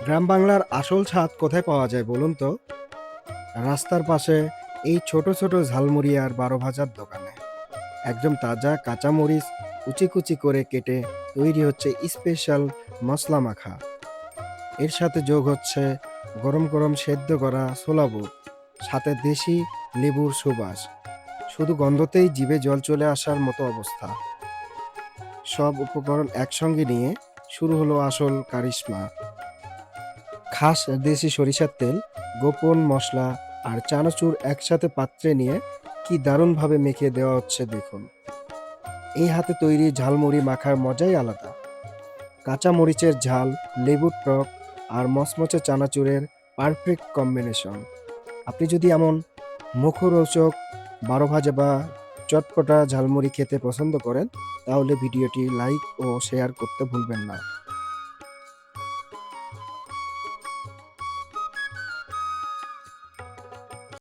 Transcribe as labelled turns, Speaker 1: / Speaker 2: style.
Speaker 1: গ্রাম বাংলার আসল স্বাদ কোথায় পাওয়া যায় বলুন তো? রাস্তার পাশে এই ছোট ছোট ঝালমুড়ি আর বারো ভাজার দোকানে একদম তাজা কাঁচামরিচ কুচি কুচি করে কেটে তৈরি হচ্ছে স্পেশাল মশলা মাখা। এর সাথে যোগ হচ্ছে গরম গরম সেদ্ধ করা ছোলা বুট, সাথে দেশি লেবুর সুবাস। শুধু গন্ধতেই জিভে জল চলে আসার মতো অবস্থা। সব উপকরণ একসঙ্গে নিয়ে শুরু হলো আসল কারিশমা। খাস দেশি সরিষার তেল, গোপন মশলা আর চানাচুর একসাথে পাত্রে নিয়ে কি দারুণভাবে মেখে দেওয়া হচ্ছে দেখুন। এই হাতে তৈরি ঝালমুড়ি মাখার মজাই আলাদা। কাঁচা মরিচের ঝাল, লেবুর টক আর মচমচে চানাচুরের পারফেক্ট কম্বিনেশন। আপনি যদি এমন মুখরোচক বারো ভাজা বা চটপটা ঝালমুড়ি খেতে পছন্দ করেন, তাহলে ভিডিওটি লাইক ও শেয়ার করতে ভুলবেন না।